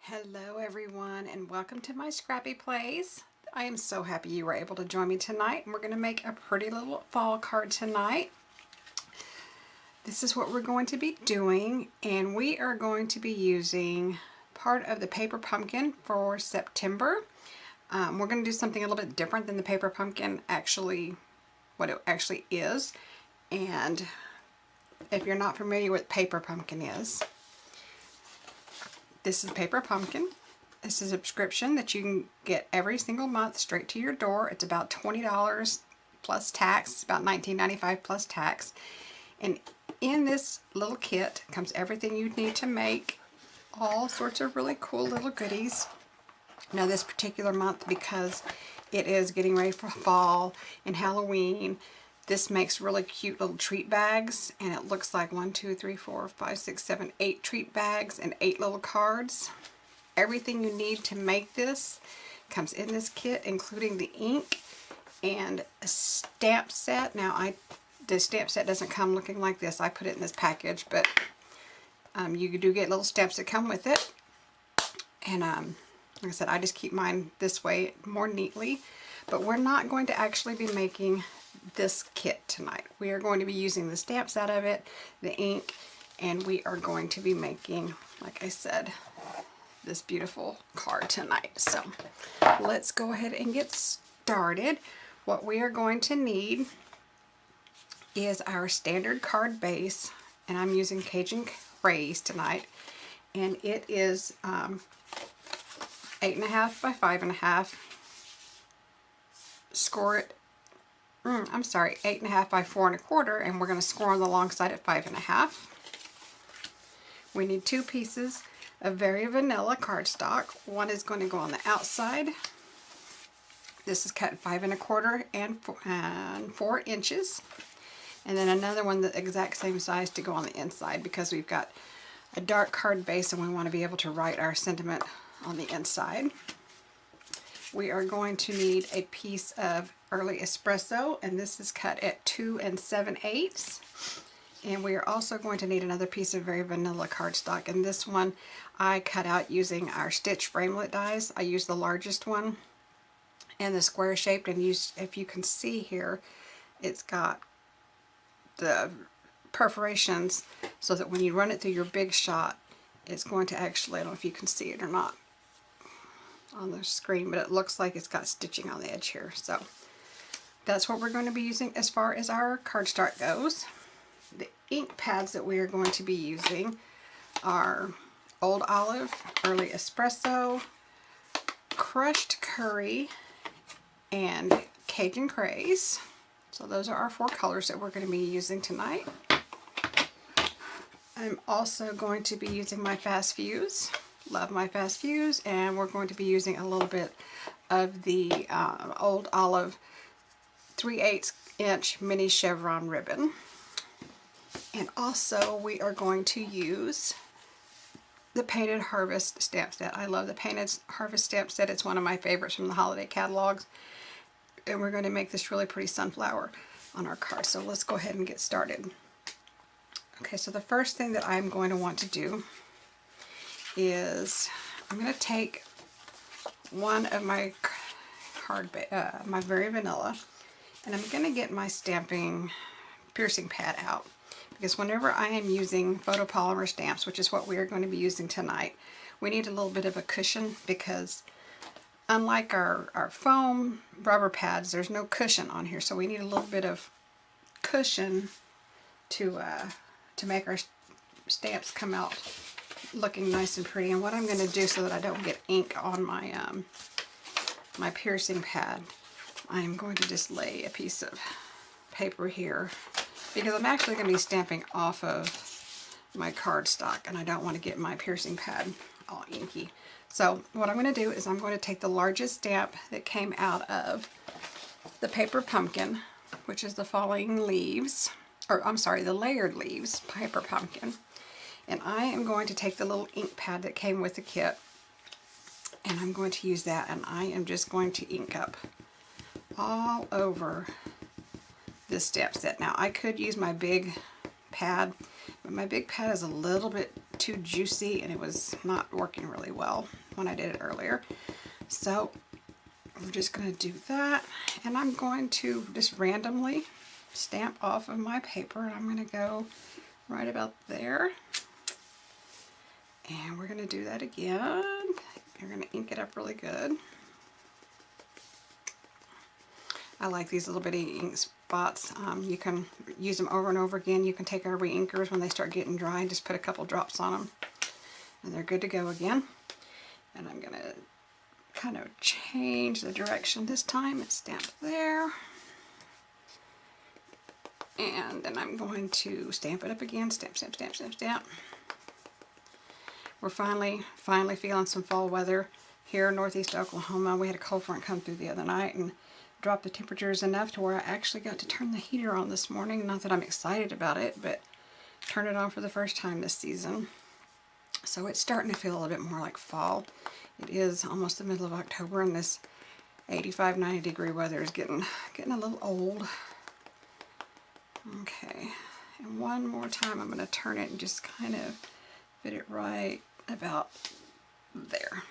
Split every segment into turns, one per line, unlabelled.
Hello everyone, and welcome to my Scrappy Plays. I am so happy you were able to join me tonight, and we're going to make a pretty little fall card tonight. This is what we're going to be doing, and we are going to be using part of the paper pumpkin for September. We're going to do something a little bit different than the paper pumpkin what it actually is. And if you're not familiar with paper pumpkin is, this is Paper Pumpkin. This is a subscription that you can get every single month straight to your door. It's about $20 plus tax. It's about $19.95 plus tax. And in this little kit comes everything you need to make all sorts of really cool little goodies. Now this particular month, because it is getting ready for fall and Halloween, this makes really cute little treat bags, and it looks like 1, 2, 3, 4, 5, 6, 7, 8 treat bags and 8 little cards. Everything you need to make this comes in this kit, including the ink and a stamp set. Now the stamp set doesn't come looking like this. I put it in this package, but you do get little stamps that come with it. And like I said, I just keep mine this way more neatly. But we're not going to actually be making this kit tonight. We are going to be using the stamps out of it, the ink, and we are going to be making, like I said, this beautiful card tonight. So let's go ahead and get started. What we are going to need is our standard card base, and I'm using Cajun Craze tonight, and it is 8.5 by 5.5. Score it. I'm sorry, 8.5 by 4.25, and we're going to score on the long side at 5.5. We need 2 pieces of Very Vanilla cardstock. One is going to go on the outside. This is cut 5.25 and 4 inches. And then another one the exact same size to go on the inside, because we've got a dark card base and we want to be able to write our sentiment on the inside. We are going to need a piece of Early Espresso, and this is cut at 2 7/8. And we are also going to need another piece of Very Vanilla cardstock, and this one I cut out using our Stitch Framelit dies. I used the largest one and the square shaped, and if you can see here, it's got the perforations so that when you run it through your big shot, it's going to actually, I don't know if you can see it or not on the screen, but it looks like it's got stitching on the edge here. So that's what we're going to be using as far as our cardstock goes. The ink pads that we are going to be using are Old Olive, Early Espresso, Crushed Curry, and Cajun Craze. So those are our 4 colors that we're going to be using tonight. I'm also going to be using my Fast Fuse. Love my Fast Fuse, and we're going to be using a little bit of the Old Olive 3/8 inch mini chevron ribbon. And also we are going to use the Painted Harvest stamp set. I love the Painted Harvest stamp set. It's one of my favorites from the holiday catalogs. And we're going to make this really pretty sunflower on our card. So let's go ahead and get started. Okay, so the first thing that I'm going to want to do is I'm going to take one of my my Very Vanilla, and I'm going to get my stamping piercing pad out, because whenever I am using photopolymer stamps, which is what we are going to be using tonight, we need a little bit of a cushion, because unlike our foam rubber pads, there's no cushion on here, so we need a little bit of cushion to make our stamps come out looking nice and pretty. And what I'm going to do, so that I don't get ink on my my piercing pad, I am going to just lay a piece of paper here, because I'm actually going to be stamping off of my cardstock, and I don't want to get my piercing pad all inky. So what I'm going to do is I'm going to take the largest stamp that came out of the Paper Pumpkin, which is the Falling Leaves, or I'm sorry, the Layered Leaves Paper Pumpkin. And I am going to take the little ink pad that came with the kit, and I'm going to use that, and I am just going to ink up all over this stamp set. Now I could use my big pad, but my big pad is a little bit too juicy and it was not working really well when I did it earlier. So we're just going to do that, and I'm going to just randomly stamp off of my paper, and I'm going to go right about there. And we're going to do that again. You're going to ink it up really good. I like these little bitty ink spots. You can use them over and over again. You can take our re-inkers when they start getting dry and just put a couple drops on them, and they're good to go again. And I'm going to kind of change the direction this time. It's stamped there. And then I'm going to stamp it up again. Stamp, stamp, stamp, stamp, stamp. We're finally feeling some fall weather here in northeast Oklahoma. We had a cold front come through the other night and dropped the temperatures enough to where I actually got to turn the heater on this morning. Not that I'm excited about it, but turn it on for the first time this season. So it's starting to feel a little bit more like fall. It is almost the middle of October, and this 85, 90 degree weather is getting a little old. Okay, and one more time I'm going to turn it and just kind of fit it right about there.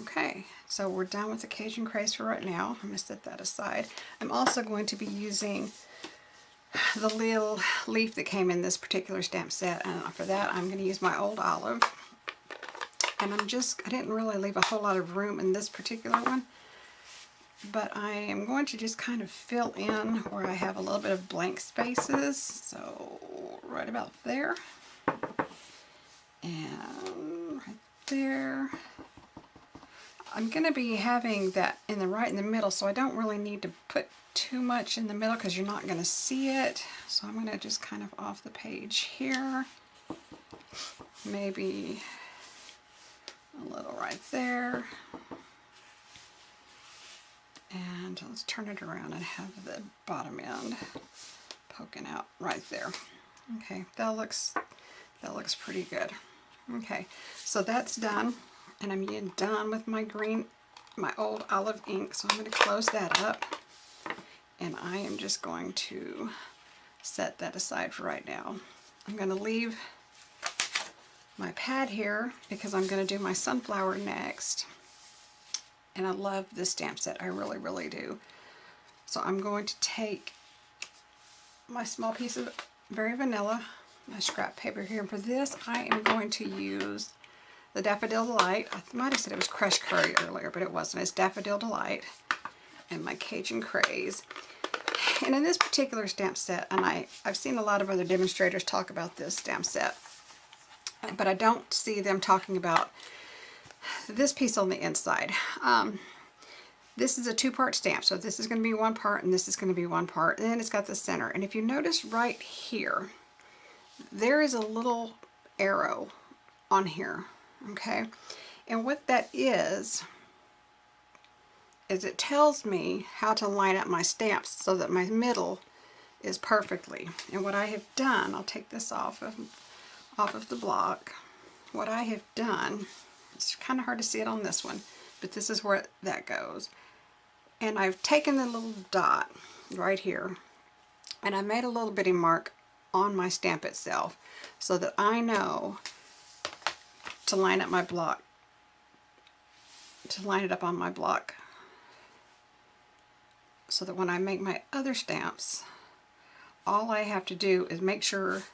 Okay, so we're done with the Cajun Craze for right now. I'm going to set that aside. I'm also going to be using the little leaf that came in this particular stamp set, and for that I'm going to use my Old Olive. And I didn't really leave a whole lot of room in this particular one, but I am going to just kind of fill in where I have a little bit of blank spaces. So right about there, and right there. I'm going to be having that right in the middle, so I don't really need to put too much in the middle because you're not going to see it. So I'm going to just kind of off the page here, maybe a little right there, and let's turn it around and have the bottom end poking out right there. Okay, that looks pretty good. Okay, so that's done. And I'm done with my Old Olive ink, so I'm going to close that up. And I am just going to set that aside for right now. I'm going to leave my pad here because I'm going to do my sunflower next. And I love this stamp set. I really, really do. So I'm going to take my small piece of Very Vanilla, my scrap paper here. And for this, I am going to use the Daffodil Delight. I might have said it was Crushed Curry earlier, but it wasn't. It's Daffodil Delight and my Cajun Craze. And in this particular stamp set, and I've seen a lot of other demonstrators talk about this stamp set, but I don't see them talking about this piece on the inside. This is a two-part stamp, so this is going to be one part and this is going to be one part, and then it's got the center. And if you notice right here, there is a little arrow on here. Okay, and what that is it tells me how to line up my stamps so that my middle is perfectly. And what I have done, I'll take this off of the block. What I have done, it's kind of hard to see it on this one, but this is where that goes. And I've taken the little dot right here, and I made a little bitty mark on my stamp itself so that I know to line up my block, to line it up on my block, so that when I make my other stamps, all I have to do is make sure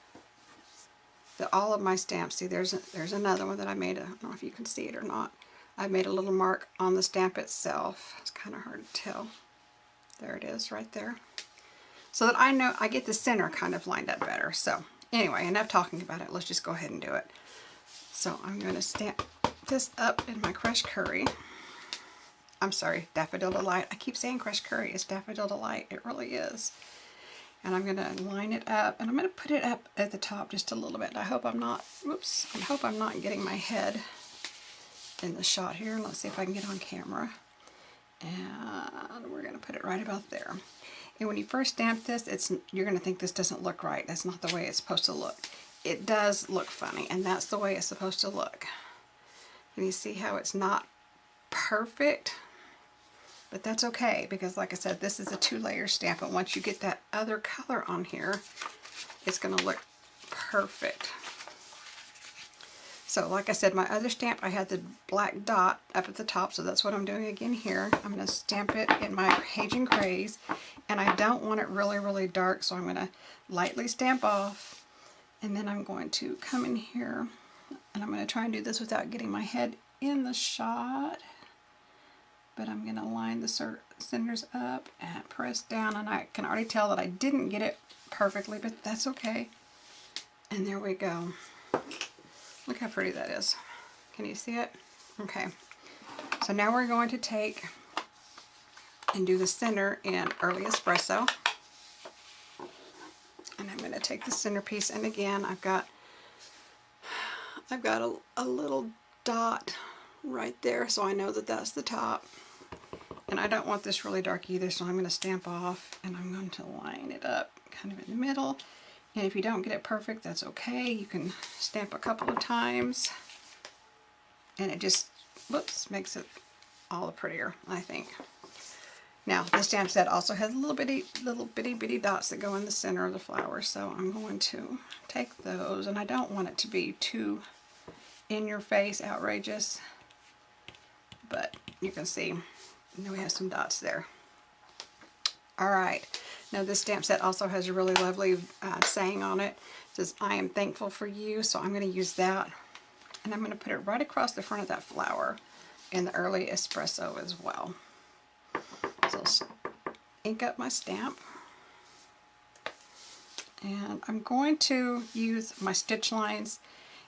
that all of my stamps, see there's another one that I made, I don't know if you can see it or not, I made a little mark on the stamp itself. It's kind of hard to tell. There it is right there. So that I know I get the center kind of lined up better. So anyway, enough talking about it. Let's just go ahead and do it. So I'm going to stamp this up in my Crushed Curry. I'm sorry, Daffodil Delight. I keep saying Crushed Curry. It's Daffodil Delight. It really is. And I'm going to line it up, and I'm going to put it up at the top just a little bit. I hope I'm not, oops, I hope I'm not getting my head in the shot here. Let's see if I can get on camera. And we're going to put it right about there. And when you first stamp this, you're going to think this doesn't look right. That's not the way it's supposed to look. It does look funny, and that's the way it's supposed to look. And you see how it's not perfect? But that's okay, because like I said, this is a 2-layer stamp, and once you get that other color on here, it's going to look perfect. So like I said, my other stamp, I had the black dot up at the top, so that's what I'm doing again here. I'm going to stamp it in my Cajun Craze, and I don't want it really, really dark, so I'm going to lightly stamp off, and then I'm going to come in here, and I'm going to try and do this without getting my head in the shot, but I'm going to line the centers up and press down, and I can already tell that I didn't get it perfectly, but that's okay. And there we go. Look how pretty that is. Can you see it? Okay. So now we're going to take and do the center in Early Espresso. And I'm going to take the centerpiece, and again, I've got a little dot right there, so I know that that's the top. And I don't want this really dark either, so I'm going to stamp off, and I'm going to line it up kind of in the middle. And if you don't get it perfect, that's okay. You can stamp a couple of times, and it just, whoops, makes it all the prettier, I think. Now, the stamp set also has little bitty dots that go in the center of the flower, so I'm going to take those, and I don't want it to be too in your face, outrageous, but you can see, we have some dots there. All right. Now this stamp set also has a really lovely saying on it. It says, "I am thankful for you," so I'm going to use that. And I'm going to put it right across the front of that flower in the Early Espresso as well. So I'll ink up my stamp. And I'm going to use my stitch lines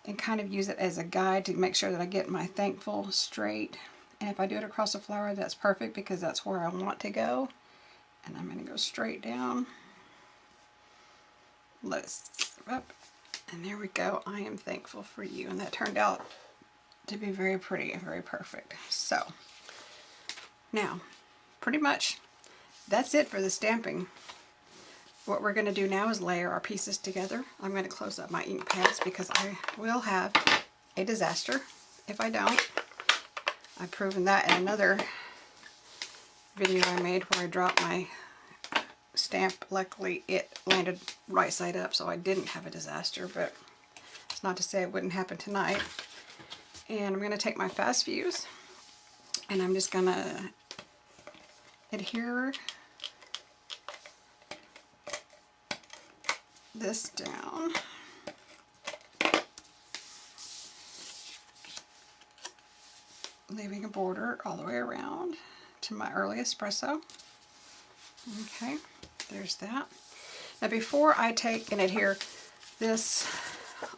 and kind of use it as a guide to make sure that I get my thankful straight. And if I do it across the flower, that's perfect because that's where I want to go. And I'm going to go straight down. Let's up, and there we go. I am thankful for you, and that turned out to be very pretty and very perfect. So now, pretty much that's it for the stamping. What we're going to do now is layer our pieces together. I'm going to close up my ink pads because I will have a disaster if I don't. I've proven that in another video I made where I dropped my stamp. Luckily it landed right side up, so I didn't have a disaster, but it's not to say it wouldn't happen tonight. And I'm going to take my Fast Fuse, and I'm just going to adhere this down. Leaving a border all the way around to my Early Espresso. Okay, there's that. Now before I take and adhere this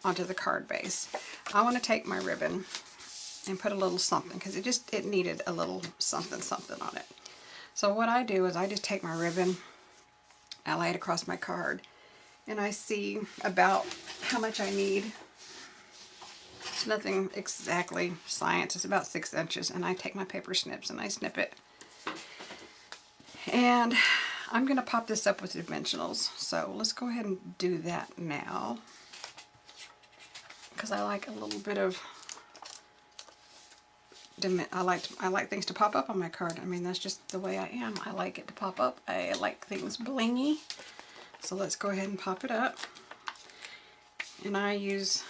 onto the card base, I want to take my ribbon and put a little something, because it needed a little something on it. So what I do is I just take my ribbon, I lay it across my card, and I see about how much I need. It's nothing exactly science, it's about 6 inches, and I take my paper snips and I snip it. And I'm going to pop this up with dimensionals, so let's go ahead and do that now, because I like a little bit of, I like things to pop up on my card. I mean, that's just the way I am. I like it to pop up. I like things blingy. So let's go ahead and pop it up. And I use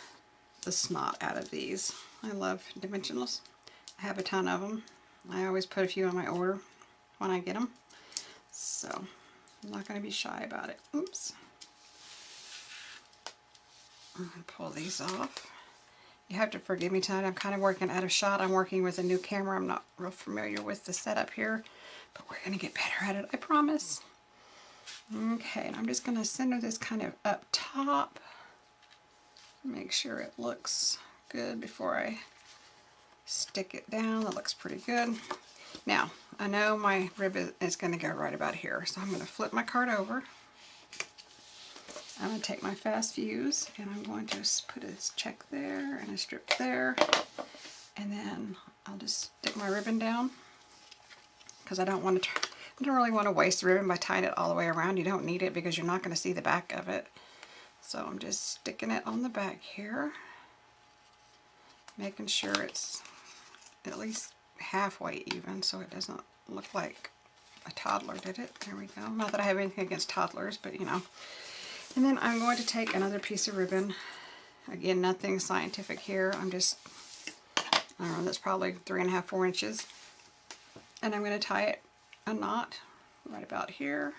the snot out of these. I love dimensionals. I have a ton of them. I always put a few on my order when I get them. So I'm not going to be shy about it. Oops. I'm going to pull these off. You have to forgive me tonight. I'm kind of working out of shot. I'm working with a new camera. I'm not real familiar with the setup here, but we're going to get better at it, I promise. Okay, and I'm just going to center this kind of up top. Make sure it looks good before I stick it down. That looks pretty good. Now, I know my ribbon is going to go right about here, so I'm going to flip my card over. I'm going to take my Fast Fuse, and I'm going to put a check there and a strip there, and then I'll just stick my ribbon down, because I don't really want to waste the ribbon by tying it all the way around. You don't need it because you're not going to see the back of it. So I'm just sticking it on the back here, making sure it's at least halfway even so it doesn't look like a toddler did it. There we go. Not that I have anything against toddlers, but you know. And then I'm going to take another piece of ribbon, Again, nothing scientific here. I'm just, I don't know, that's probably 3.5, 4 inches. And I'm going to tie it a knot right about here.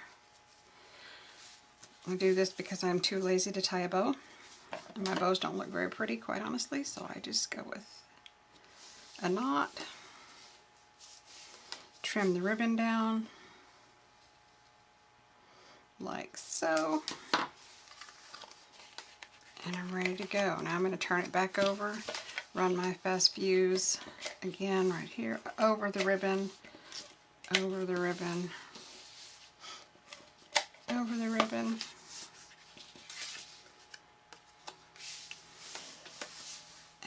I do this because I'm too lazy to tie a bow. And my bows don't look very pretty, quite honestly, so I just go with a knot. Trim the ribbon down like so. And I'm ready to go. Now I'm going to turn it back over, run my fast fuse again right here over the ribbon, over the ribbon, over the ribbon.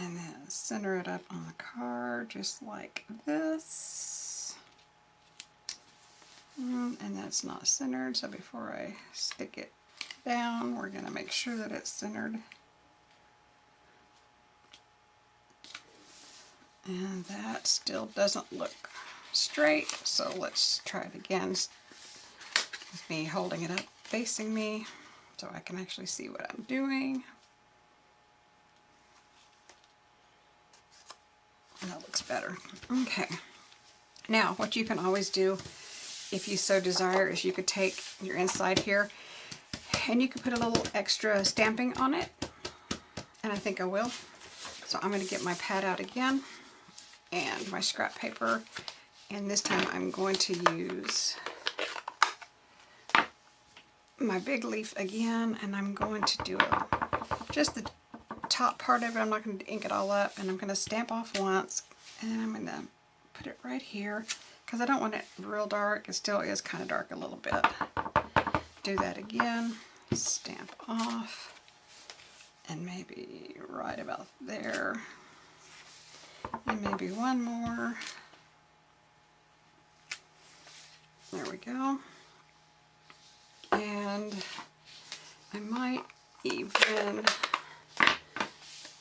And then center it up on the card just like this. And that's not centered, so before I stick it down, we're going to make sure that it's centered. And that still doesn't look straight, so let's try it again with me holding it up facing me so I can actually see what I'm doing. That looks better. Okay. Now, what you can always do, if you so desire, is you could take your inside here and you could put a little extra stamping on it. And I think I will. So I'm going to get my pad out again and my scrap paper. And this time I'm going to use my big leaf again, and I'm going to do just the top part of it. I'm not going to ink it all up, and I'm going to stamp off once, and I'm going to put it right here because I don't want it real dark. It still is kind of dark a little bit. Do that again, stamp off, and maybe right about there, and maybe one more. There we go. And I might even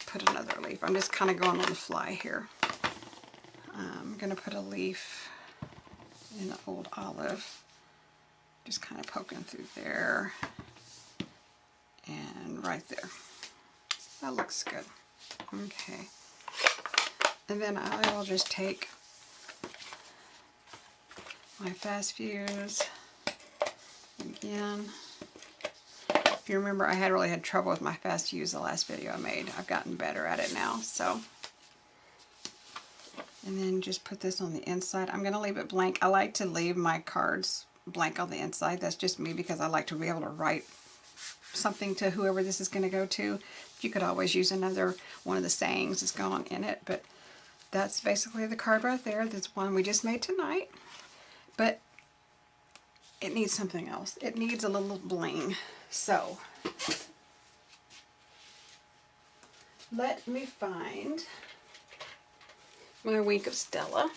put another leaf. I'm just kind of going on the fly here. I'm going to put a leaf in the old olive, just kind of poking through there and right there. That looks good. Okay. And then I will just take my fast fuse again. If you remember, I had really had trouble with my fast fuse the last video I made. I've gotten better at it now, so. And then just put this on the inside. I'm going to leave it blank. I like to leave my cards blank on the inside. That's just me because I like to be able to write something to whoever this is going to go to. You could always use another one of the sayings that's gone in it, but that's basically the card right there. That's one we just made tonight. But it needs something else. It needs a little bling. So, let me find my Wink of Stella.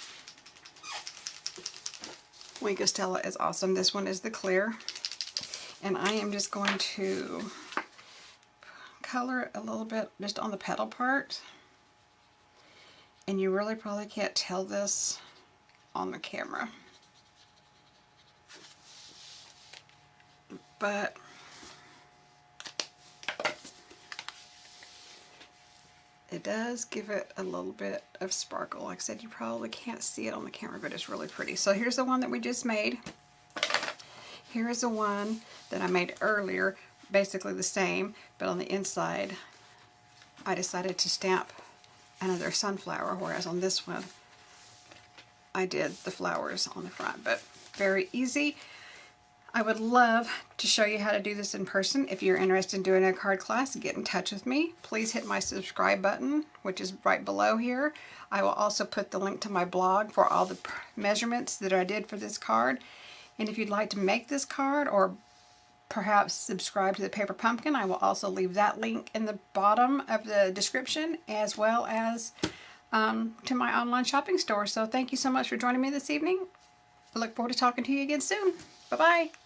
Wink of Stella is awesome. This one is the clear. And I am just going to color it a little bit just on the petal part. And you really probably can't tell this on the camera. But it does give it a little bit of sparkle. Like I said, you probably can't see it on the camera, but it's really pretty. So here's the one that we just made. Here is the one that I made earlier, basically the same, but on the inside I decided to stamp another sunflower, whereas on this one I did the flowers on the front. But very easy. I would love to show you how to do this in person. If you're interested in doing a card class, get in touch with me. Please hit my subscribe button, which is right below here. I will also put the link to my blog for all the measurements that I did for this card. And if you'd like to make this card or perhaps subscribe to the Paper Pumpkin, I will also leave that link in the bottom of the description, as well as to my online shopping store. So thank you so much for joining me this evening. I look forward to talking to you again soon. Bye-bye.